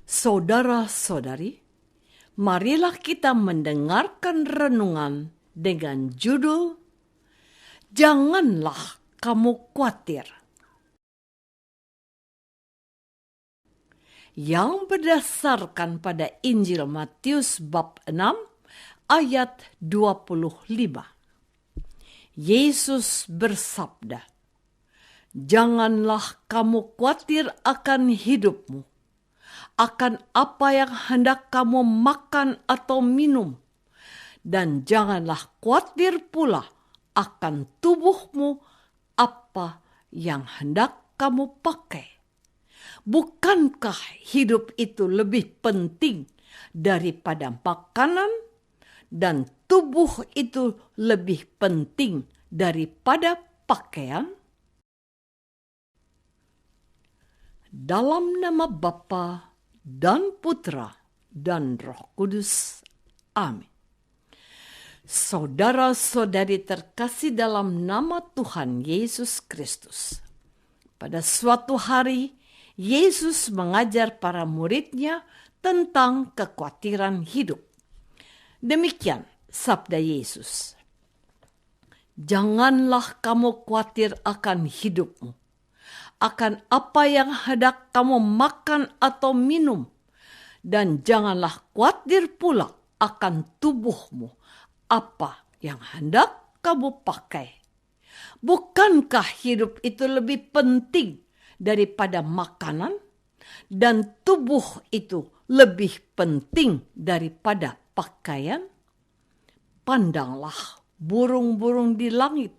Saudara-saudari, marilah kita mendengarkan renungan dengan judul Janganlah Kamu Khawatir, yang berdasarkan pada Injil Matius bab 6 ayat 25. Yesus bersabda, "Janganlah kamu khawatir akan hidupmu, akan apa yang hendak kamu makan atau minum, dan janganlah khawatir pula akan tubuhmu apa yang hendak kamu pakai. Bukankah hidup itu lebih penting daripada makanan, dan tubuh itu lebih penting daripada pakaian?" Dalam nama Bapa dan Putra dan Roh Kudus. Amin. Saudara-saudari terkasih dalam nama Tuhan Yesus Kristus. Pada suatu hari, Yesus mengajar para muridnya tentang kekhawatiran hidup. Demikian sabda Yesus, "Janganlah kamu khawatir akan hidupmu, akan apa yang hendak kamu makan atau minum, dan janganlah khawatir pula akan tubuhmu, apa yang hendak kamu pakai. Bukankah hidup itu lebih penting daripada makanan, dan tubuh itu lebih penting daripada pakaian? Pandanglah burung-burung di langit,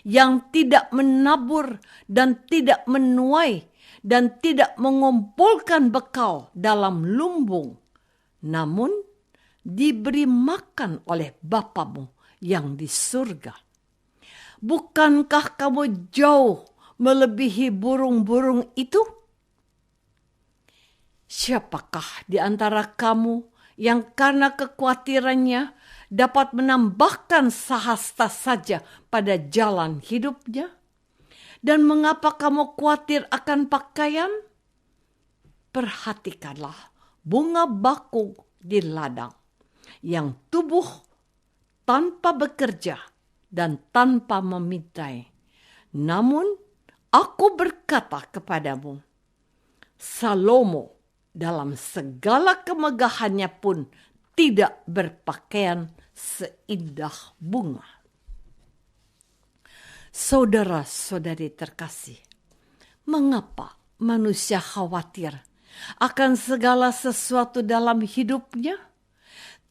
yang tidak menabur dan tidak menuai dan tidak mengumpulkan bekal dalam lumbung, namun diberi makan oleh Bapamu yang di surga. Bukankah kamu jauh melebihi burung-burung itu? Siapakah di antara kamu yang karena kekhawatirannya dapat menambahkan sehasta saja pada jalan hidupnya? Dan mengapa kamu khawatir akan pakaian? Perhatikanlah bunga bakung di ladang, yang tumbuh tanpa bekerja dan tanpa memintai. Namun aku berkata kepadamu, Salomo dalam segala kemegahannya pun tidak berpakaian seindah bunga." Saudara-saudari terkasih, mengapa manusia khawatir akan segala sesuatu dalam hidupnya?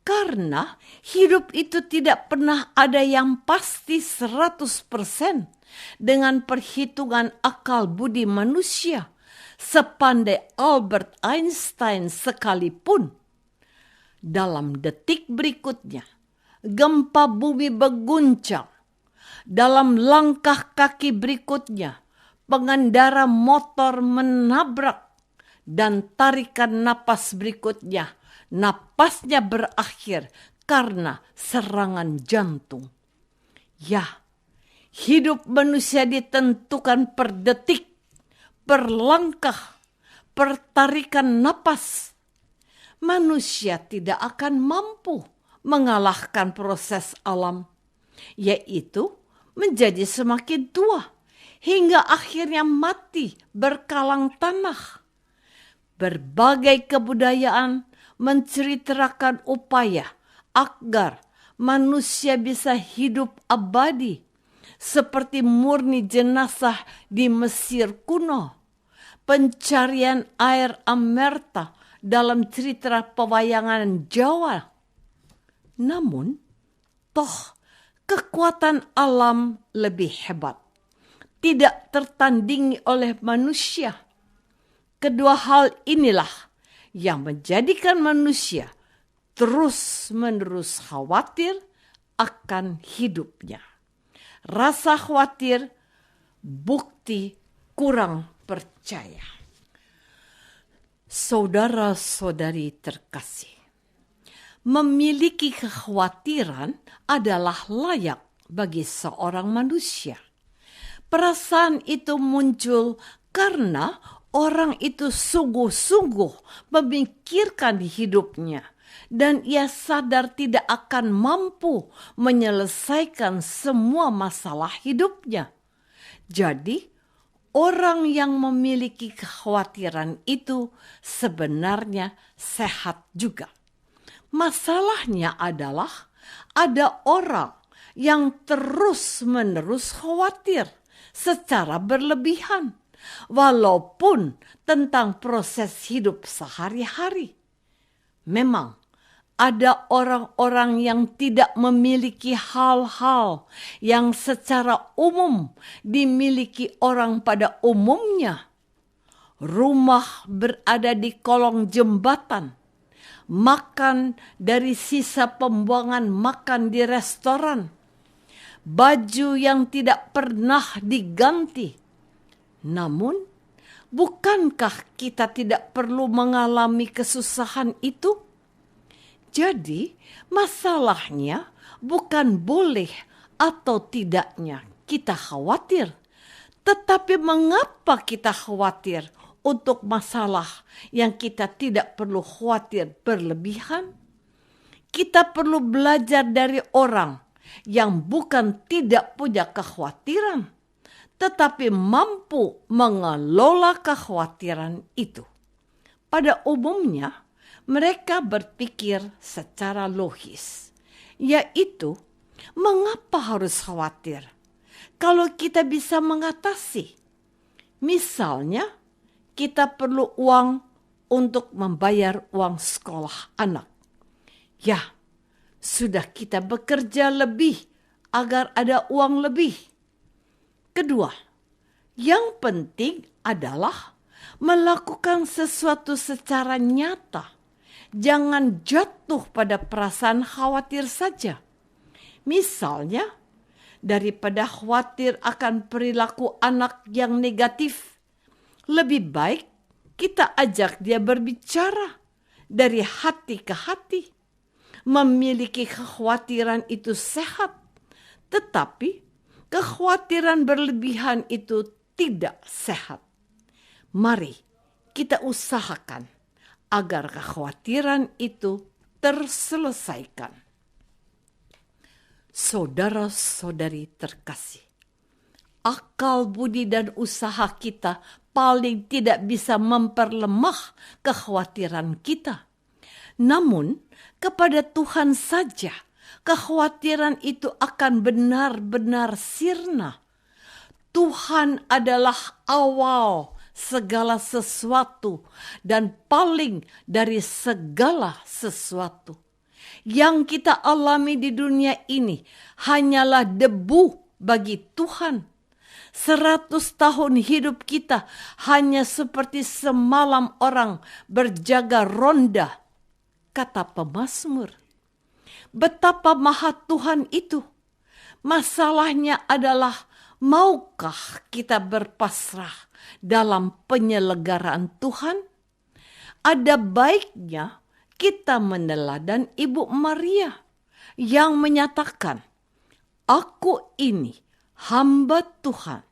Karena hidup itu tidak pernah ada yang pasti 100% dengan perhitungan akal budi manusia, sepandai Albert Einstein sekalipun. Dalam detik berikutnya, gempa bumi berguncang. Dalam langkah kaki berikutnya, pengendara motor menabrak. Dan tarikan napas berikutnya, napasnya berakhir karena serangan jantung. Ya, hidup manusia ditentukan per detik, per langkah, per tarikan napas. Manusia tidak akan mampu mengalahkan proses alam, yaitu menjadi semakin tua hingga akhirnya mati berkalang tanah. Berbagai kebudayaan menceritakan upaya agar manusia bisa hidup abadi, seperti murni jenazah di Mesir kuno, pencarian air amerta dalam cerita pewayangan Jawa. Namun, toh kekuatan alam lebih hebat, tidak tertandingi oleh manusia. Kedua hal inilah yang menjadikan manusia terus-menerus khawatir akan hidupnya. Rasa khawatir bukti kurang percaya. Saudara-saudari terkasih, memiliki kekhawatiran adalah layak bagi seorang manusia. Perasaan itu muncul karena orang itu sungguh-sungguh memikirkan hidupnya dan ia sadar tidak akan mampu menyelesaikan semua masalah hidupnya. Jadi, orang yang memiliki kekhawatiran itu sebenarnya sehat juga. Masalahnya adalah ada orang yang terus-menerus khawatir secara berlebihan, walaupun tentang proses hidup sehari-hari. Memang ada orang-orang yang tidak memiliki hal-hal yang secara umum dimiliki orang pada umumnya. Rumah berada di kolong jembatan, makan dari sisa pembuangan makan di restoran, baju yang tidak pernah diganti. Namun, bukankah kita tidak perlu mengalami kesusahan itu? Jadi, masalahnya bukan boleh atau tidaknya kita khawatir, tetapi mengapa kita khawatir untuk masalah yang kita tidak perlu khawatir berlebihan? Kita perlu belajar dari orang yang bukan tidak punya kekhawatiran, tetapi mampu mengelola kekhawatiran itu. Pada umumnya, mereka berpikir secara logis, yaitu mengapa harus khawatir kalau kita bisa mengatasi. Misalnya, kita perlu uang untuk membayar uang sekolah anak. Ya, sudah kita bekerja lebih agar ada uang lebih. Kedua, yang penting adalah melakukan sesuatu secara nyata. Jangan jatuh pada perasaan khawatir saja. Misalnya, daripada khawatir akan perilaku anak yang negatif, lebih baik kita ajak dia berbicara dari hati ke hati. Memiliki kekhawatiran itu sehat, tetapi kekhawatiran berlebihan itu tidak sehat. Mari kita usahakan agar kekhawatiran itu terselesaikan. Saudara-saudari terkasih, akal budi dan usaha kita paling tidak bisa memperlemah kekhawatiran kita. Namun, kepada Tuhan saja kekhawatiran itu akan benar-benar sirna. Tuhan adalah awal segala sesuatu dan paling dari segala sesuatu. Yang kita alami di dunia ini hanyalah debu bagi Tuhan. 100 tahun hidup kita hanya seperti semalam orang berjaga ronda, kata pemazmur. Betapa maha Tuhan itu. Masalahnya adalah, maukah kita berpasrah dalam penyelenggaraan Tuhan? Ada baiknya kita meneladan Ibu Maria yang menyatakan, "Aku ini hamba Tuhan,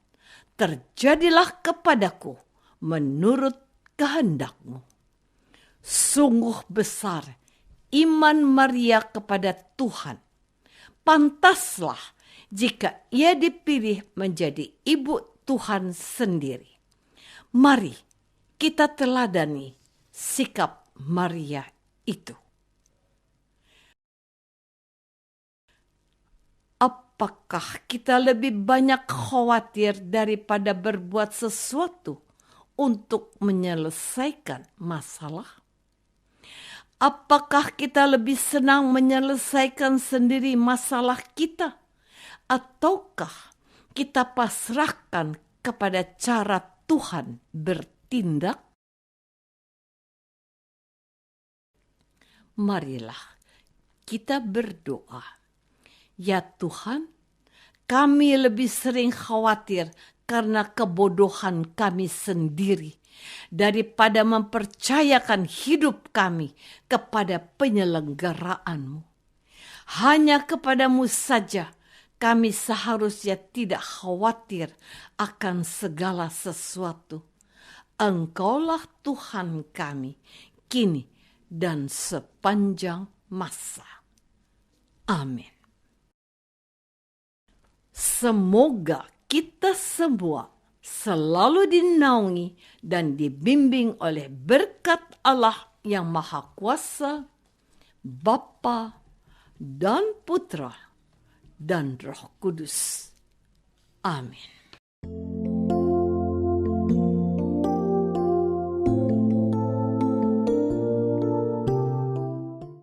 terjadilah kepadaku menurut kehendak-Mu." Sungguh besar iman Maria kepada Tuhan. Pantaslah jika ia dipilih menjadi ibu Tuhan sendiri. Mari kita teladani sikap Maria itu. Apakah kita lebih banyak khawatir daripada berbuat sesuatu untuk menyelesaikan masalah? Apakah kita lebih senang menyelesaikan sendiri masalah kita? Ataukah kita pasrahkan kepada cara Tuhan bertindak? Marilah kita berdoa. Ya Tuhan, kami lebih sering khawatir karena kebodohan kami sendiri daripada mempercayakan hidup kami kepada penyelenggaraanmu. Hanya kepadamu saja kami seharusnya tidak khawatir akan segala sesuatu. Engkaulah Tuhan kami, kini dan sepanjang masa. Amin. Semoga kita semua selalu dinaungi dan dibimbing oleh berkat Allah yang Maha Kuasa, Bapa dan Putra dan Roh Kudus. Amin.